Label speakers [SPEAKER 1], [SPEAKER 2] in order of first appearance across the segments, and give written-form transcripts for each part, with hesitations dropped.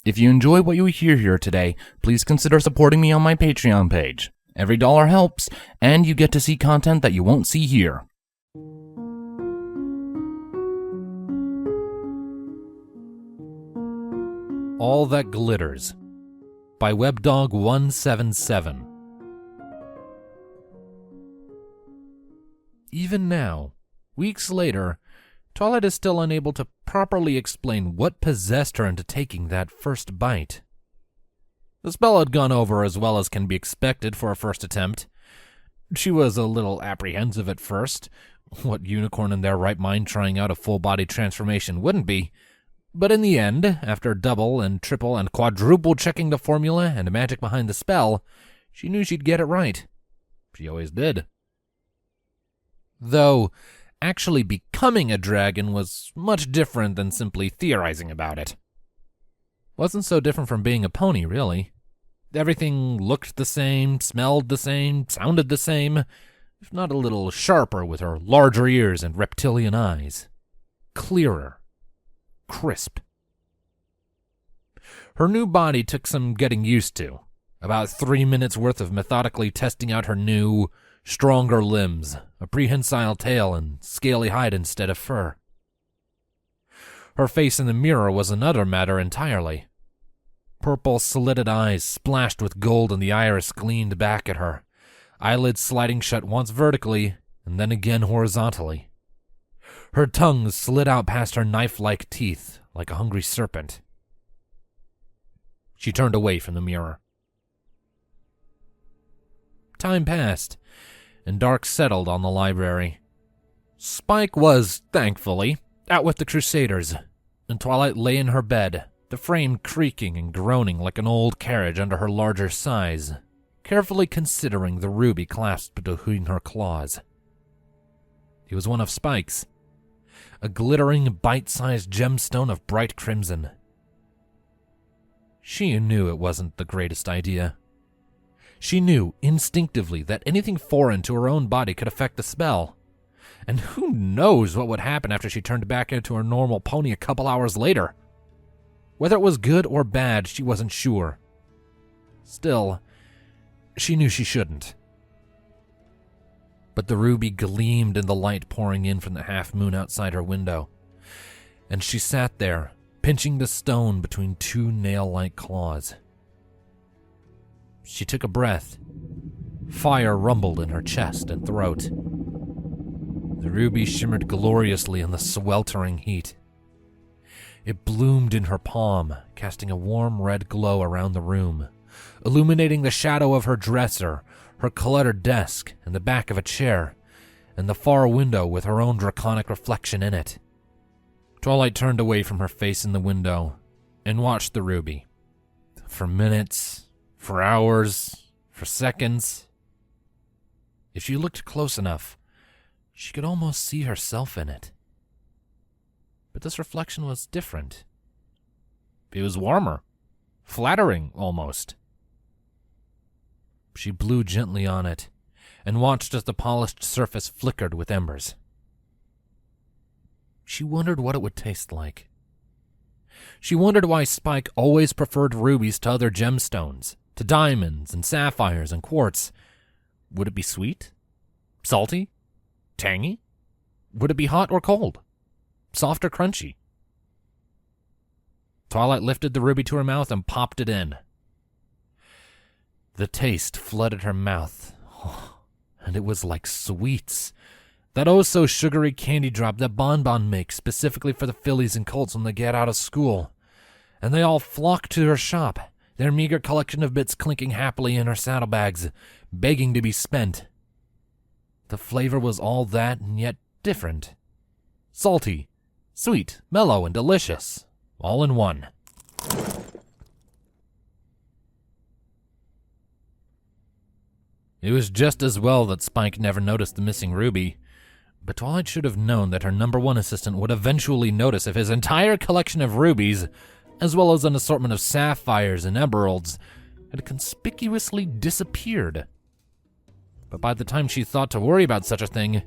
[SPEAKER 1] If you enjoy what you hear here today, please consider supporting me on my Patreon page. Every dollar helps, and you get to see content that you won't see here. All That Glitters by WebDog177. Even now, weeks later, Twilight is still unable to properly explain what possessed her into taking that first bite. The spell had gone over as well as can be expected for a first attempt. She was a little apprehensive at first. What unicorn in their right mind trying out a full-body transformation wouldn't be? But in the end, after double and triple and quadruple checking the formula and the magic behind the spell, she knew she'd get it right. She always did. Though, actually becoming a dragon was much different than simply theorizing about it. Wasn't so different from being a pony, really. Everything looked the same, smelled the same, sounded the same, if not a little sharper with her larger ears and reptilian eyes. Clearer. Crisp. Her new body took some getting used to. About 3 minutes worth of methodically testing out her new, stronger limbs, a prehensile tail, and scaly hide instead of fur. Her face in the mirror was another matter entirely. Purple slitted eyes splashed with gold and the iris gleamed back at her, eyelids sliding shut once vertically and then again horizontally. Her tongue slid out past her knife-like teeth like a hungry serpent. She turned away from the mirror. Time passed, and dark settled on the library. Spike was, thankfully, out with the Crusaders, and Twilight lay in her bed, the frame creaking and groaning like an old carriage under her larger size, carefully considering the ruby clasped between her claws. It was one of Spike's, a glittering, bite-sized gemstone of bright crimson. She knew it wasn't the greatest idea. She knew instinctively that anything foreign to her own body could affect the spell. And who knows what would happen after she turned back into her normal pony a couple hours later. Whether it was good or bad, she wasn't sure. Still, she knew she shouldn't. But the ruby gleamed in the light pouring in from the half-moon outside her window, and she sat there, pinching the stone between two nail-like claws. She took a breath. Fire rumbled in her chest and throat. The ruby shimmered gloriously in the sweltering heat. It bloomed in her palm, casting a warm red glow around the room, illuminating the shadow of her dresser, her cluttered desk, and the back of a chair, and the far window with her own draconic reflection in it. Twilight turned away from her face in the window and watched the ruby. For minutes, for hours, for seconds. If she looked close enough, she could almost see herself in it. But this reflection was different. It was warmer, flattering almost. She blew gently on it and watched as the polished surface flickered with embers. She wondered what it would taste like. She wondered why Spike always preferred rubies to other gemstones, to diamonds and sapphires and quartz. Would it be sweet? Salty? Tangy? Would it be hot or cold? Soft or crunchy? Twilight lifted the ruby to her mouth and popped it in. The taste flooded her mouth, and it was like sweets. That oh-so-sugary candy drop that Bonbon makes specifically for the fillies and colts when they get out of school. And they all flock to her shop, their meager collection of bits clinking happily in her saddlebags, begging to be spent. The flavor was all that and yet different. Salty, sweet, mellow, and delicious, all in one. It was just as well that Spike never noticed the missing ruby, but Twilight should have known that her number one assistant would eventually notice if his entire collection of rubies, as well as an assortment of sapphires and emeralds, had conspicuously disappeared. But by the time she thought to worry about such a thing,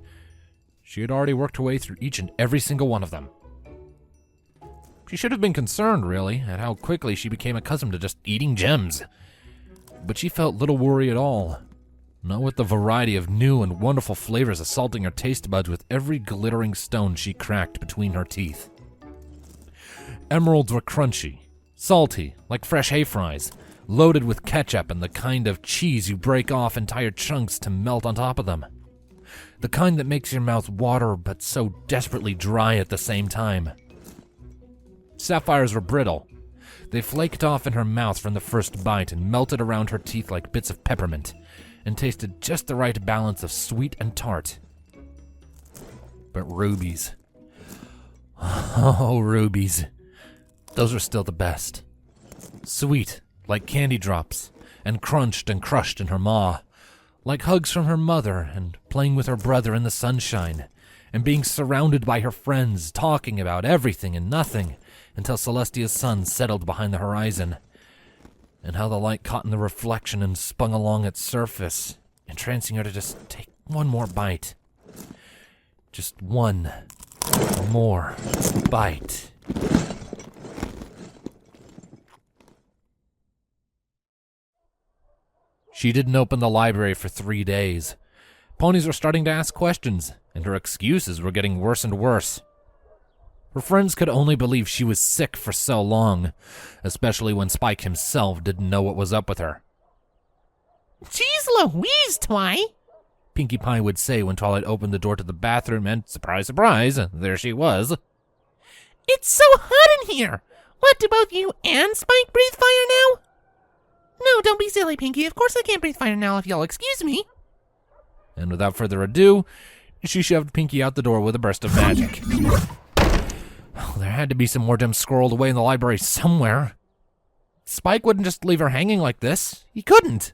[SPEAKER 1] she had already worked her way through each and every single one of them. She should have been concerned, really, at how quickly she became accustomed to just eating gems. But she felt little worry at all. Not with the variety of new and wonderful flavors assaulting her taste buds with every glittering stone she cracked between her teeth. Emeralds were crunchy, salty, like fresh hay fries, loaded with ketchup and the kind of cheese you break off entire chunks to melt on top of them. The kind that makes your mouth water but so desperately dry at the same time. Sapphires were brittle. They flaked off in her mouth from the first bite and melted around her teeth like bits of peppermint, and tasted just the right balance of sweet and tart. But rubies. Oh, rubies. Those are still the best. Sweet, like candy drops, and crunched and crushed in her maw, like hugs from her mother and playing with her brother in the sunshine, and being surrounded by her friends, talking about everything and nothing, until Celestia's sun settled behind the horizon, and how the light caught in the reflection and spun along its surface, entrancing her to just take one more bite. Just one more bite. She didn't open the library for 3 days. Ponies were starting to ask questions, and her excuses were getting worse and worse. Her friends could only believe she was sick for so long, especially when Spike himself didn't know what was up with her.
[SPEAKER 2] Jeez Louise, Twi!
[SPEAKER 1] Pinkie Pie would say when Twilight opened the door to the bathroom, and surprise, surprise, there she was.
[SPEAKER 2] It's so hot in here! What, do both you and Spike breathe fire now? No, don't be silly, Pinkie. Of course I can't breathe fire now if you'll excuse me.
[SPEAKER 1] And without further ado, she shoved Pinkie out the door with a burst of magic. There had to be some more gems squirreled away in the library somewhere. Spike wouldn't just leave her hanging like this. He couldn't.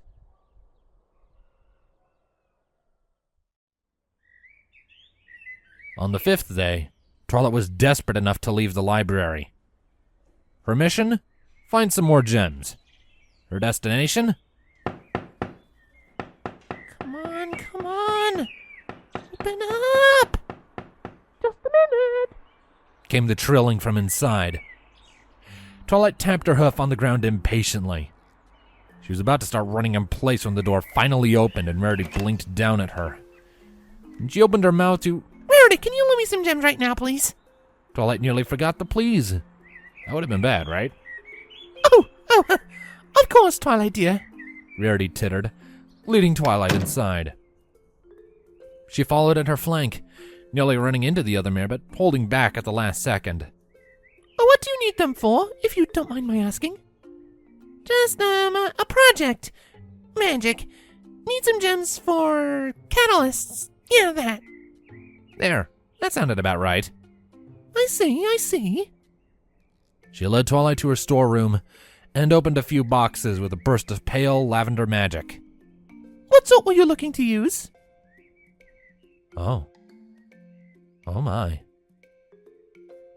[SPEAKER 1] On the 5th day, Twilight was desperate enough to leave the library. Her mission? Find some more gems. Her destination?
[SPEAKER 2] Come on. Open up. Just a minute.
[SPEAKER 1] Came the trilling from inside. Twilight tapped her hoof on the ground impatiently. She was about to start running in place when the door finally opened and Rarity blinked down at her. And she opened her mouth to...
[SPEAKER 2] Rarity, can you lend me some gems right now, please?
[SPEAKER 1] Twilight nearly forgot the please. That would have been bad, right?
[SPEAKER 2] Of course, Twilight dear.
[SPEAKER 1] Rarity tittered, leading Twilight inside. She followed at her flank, nearly running into the other mare, but holding back at the last second.
[SPEAKER 2] Oh, what do you need them for, if you don't mind my asking? Just, a project. Magic. Need some gems for catalysts. Yeah, that.
[SPEAKER 1] There, that sounded about right.
[SPEAKER 2] I see.
[SPEAKER 1] She led Twilight to her storeroom and opened a few boxes with a burst of pale lavender magic.
[SPEAKER 2] What sort were you looking to use?
[SPEAKER 1] Oh my.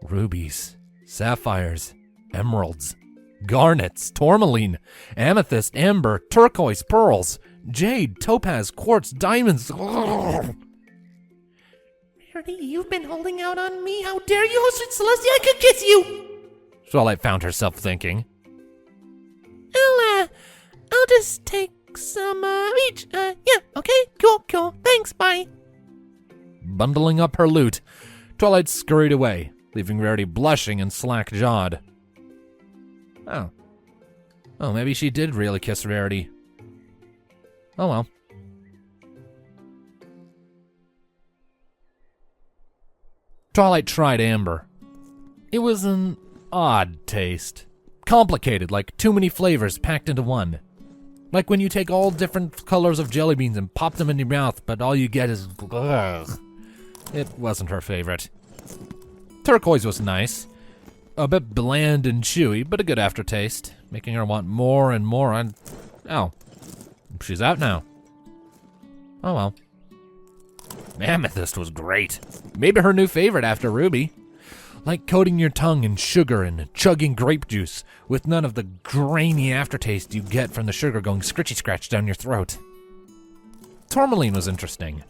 [SPEAKER 1] Rubies, sapphires, emeralds, garnets, tourmaline, amethyst, amber, turquoise, pearls, jade, topaz, quartz, diamonds.
[SPEAKER 2] Rarity, you've been holding out on me. How dare you, oh sweet Celestia, I could kiss you!
[SPEAKER 1] Twilight found herself thinking.
[SPEAKER 2] I'll just take some, each. Yeah, okay, cool, thanks, bye.
[SPEAKER 1] Bundling up her loot, Twilight scurried away, leaving Rarity blushing and slack-jawed. Oh, maybe she did really kiss Rarity. Oh well. Twilight tried amber. It was an odd taste. Complicated, like too many flavors packed into one. Like when you take all different colors of jelly beans and pop them in your mouth, but all you get is... Ugh. It wasn't her favorite. Turquoise was nice. A bit bland and chewy, but a good aftertaste, making her want more and more, and... Oh. She's out now. Oh well. Amethyst was great. Maybe her new favorite after Ruby. Like coating your tongue in sugar and chugging grape juice, with none of the grainy aftertaste you get from the sugar going scritchy-scratch down your throat. Tourmaline was interesting.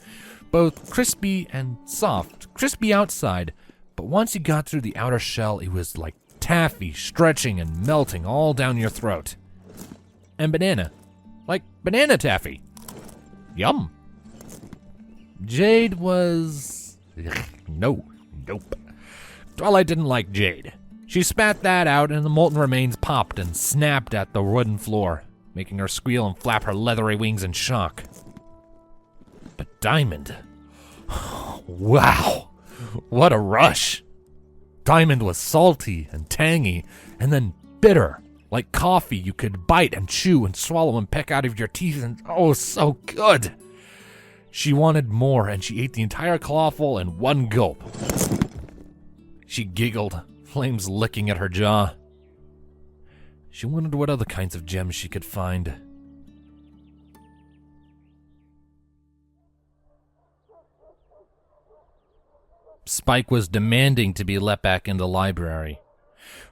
[SPEAKER 1] Both crispy and soft. Crispy outside, but once you got through the outer shell, it was like taffy stretching and melting all down your throat. And banana. Like banana taffy. Yum. Jade was... Nope. Twilight didn't like Jade. She spat that out and the molten remains popped and snapped at the wooden floor, making her squeal and flap her leathery wings in shock. But Diamond... Wow! What a rush! Diamond was salty and tangy, and then bitter, like coffee you could bite and chew and swallow and peck out of your teeth, and oh, so good! She wanted more, and she ate the entire clawful in one gulp. She giggled, flames licking at her jaw. She wondered what other kinds of gems she could find. Spike was demanding to be let back into the library.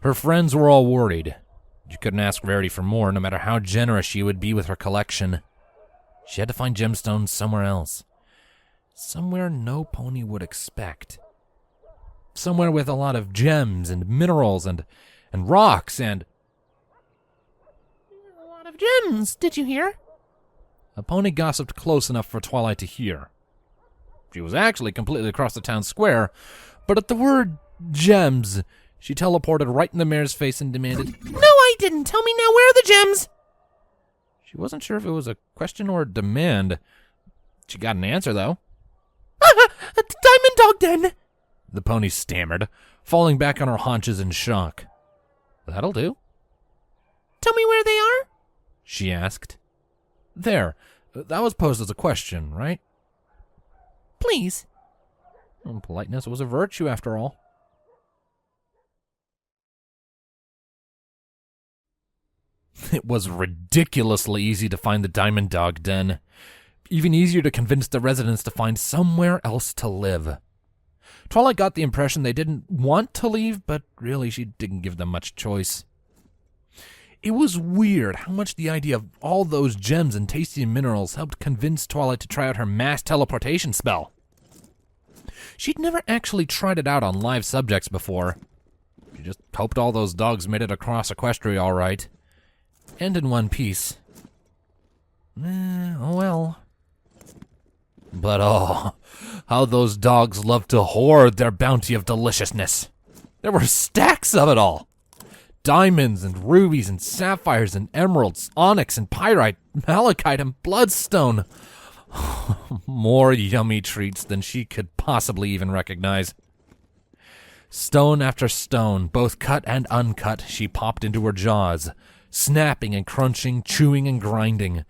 [SPEAKER 1] Her friends were all worried. She couldn't ask Rarity for more, no matter how generous she would be with her collection. She had to find gemstones somewhere else. Somewhere no pony would expect. Somewhere with a lot of gems and minerals and rocks and...
[SPEAKER 2] A lot of gems, did you hear?
[SPEAKER 1] A pony gossiped close enough for Twilight to hear. She was actually completely across the town square, but at the word gems, she teleported right in the mayor's face and demanded,
[SPEAKER 2] No, I didn't. Tell me now, where are the gems?
[SPEAKER 1] She wasn't sure if it was a question or a demand. She got an answer, though.
[SPEAKER 2] A diamond dog den.
[SPEAKER 1] The pony stammered, falling back on her haunches in shock. That'll do.
[SPEAKER 2] Tell me where they are?
[SPEAKER 1] She asked. There. That was posed as a question, right?
[SPEAKER 2] Please.
[SPEAKER 1] Well, politeness was a virtue, after all. It was ridiculously easy to find the Diamond Dog Den. Even easier to convince the residents to find somewhere else to live. Twilight got the impression they didn't want to leave, but really she didn't give them much choice. It was weird how much the idea of all those gems and tasty minerals helped convince Twilight to try out her mass teleportation spell. She'd never actually tried it out on live subjects before. She just hoped all those dogs made it across Equestria all right. And in one piece. Oh well. But oh, how those dogs loved to hoard their bounty of deliciousness. There were stacks of it all. Diamonds and rubies and sapphires and emeralds, onyx and pyrite, malachite and bloodstone. More yummy treats than she could possibly even recognize. Stone after stone, both cut and uncut, she popped into her jaws, snapping and crunching, chewing and grinding,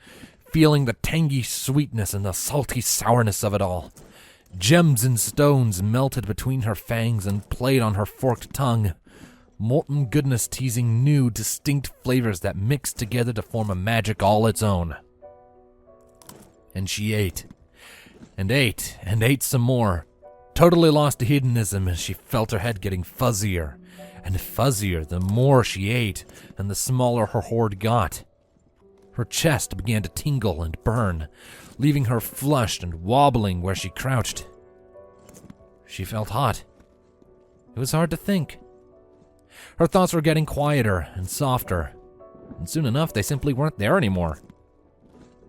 [SPEAKER 1] feeling the tangy sweetness and the salty sourness of it all. Gems and stones melted between her fangs and played on her forked tongue. Molten goodness teasing new, distinct flavors that mixed together to form a magic all its own. And she ate, and ate, and ate some more, totally lost to hedonism as she felt her head getting fuzzier, and fuzzier the more she ate and the smaller her hoard got. Her chest began to tingle and burn, leaving her flushed and wobbling where she crouched. She felt hot. It was hard to think. Her thoughts were getting quieter and softer, and soon enough they simply weren't there anymore.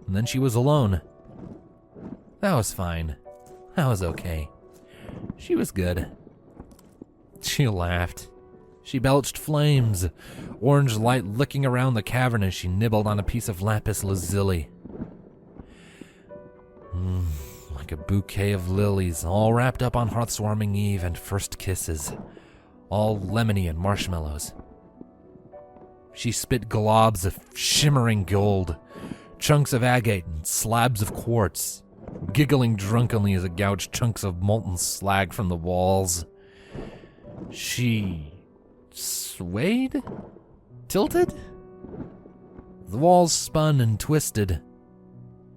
[SPEAKER 1] And then she was alone. That was fine. That was okay. She was good. She laughed. She belched flames, orange light licking around the cavern as she nibbled on a piece of lapis lazuli. Like a bouquet of lilies, all wrapped up on Hearth's-warming Eve and first kisses, all lemony and marshmallows. She spit globs of shimmering gold, chunks of agate and slabs of quartz, giggling drunkenly as it gouged chunks of molten slag from the walls. She swayed? Tilted? The walls spun and twisted.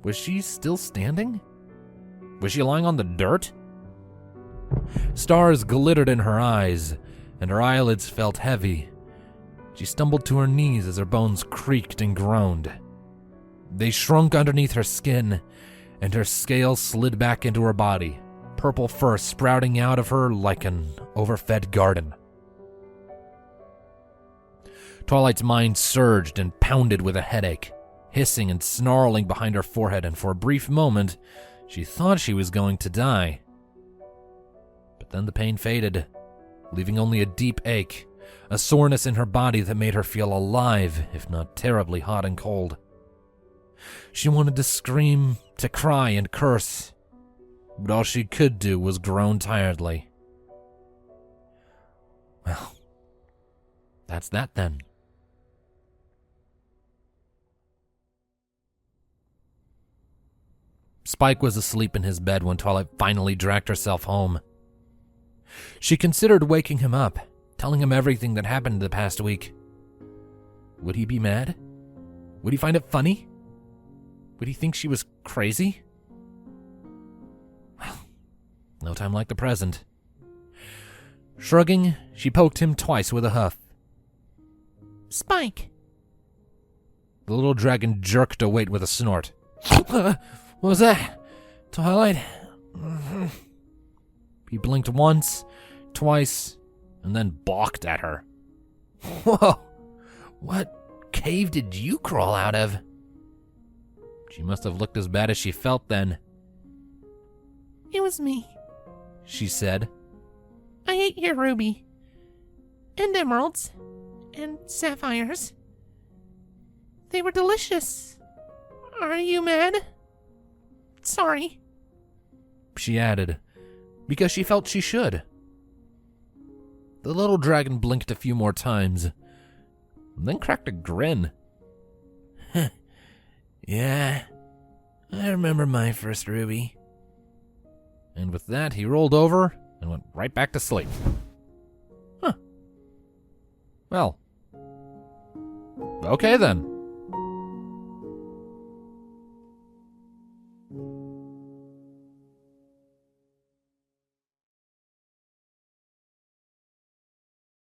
[SPEAKER 1] Was she still standing? Was she lying on the dirt? Stars glittered in her eyes, and her eyelids felt heavy. She stumbled to her knees as her bones creaked and groaned. They shrunk underneath her skin, and her scales slid back into her body, purple fur sprouting out of her like an overfed garden. Twilight's mind surged and pounded with a headache, hissing and snarling behind her forehead, and for a brief moment, she thought she was going to die. But then the pain faded, leaving only a deep ache, a soreness in her body that made her feel alive, if not terribly hot and cold. She wanted to scream, to cry and curse, but all she could do was groan tiredly. Well, that's that then. Spike was asleep in his bed when Twilight finally dragged herself home. She considered waking him up, telling him everything that happened the past week. Would he be mad? Would he find it funny? Would he think she was crazy? Well, no time like the present. Shrugging, she poked him twice with a hoof.
[SPEAKER 2] Spike.
[SPEAKER 1] The little dragon jerked awake with a snort. What was that? Twilight? He blinked once, twice, and then balked at her. Whoa! What cave did you crawl out of? She must have looked as bad as she felt then.
[SPEAKER 2] It was me,
[SPEAKER 1] she said.
[SPEAKER 2] I ate your ruby. And emeralds. And sapphires. They were delicious. Are you mad? Sorry,
[SPEAKER 1] she added, because she felt she should. The little dragon blinked a few more times, and then cracked a grin. Yeah, I remember my first ruby. And with that, he rolled over and went right back to sleep. Huh. Well, okay then.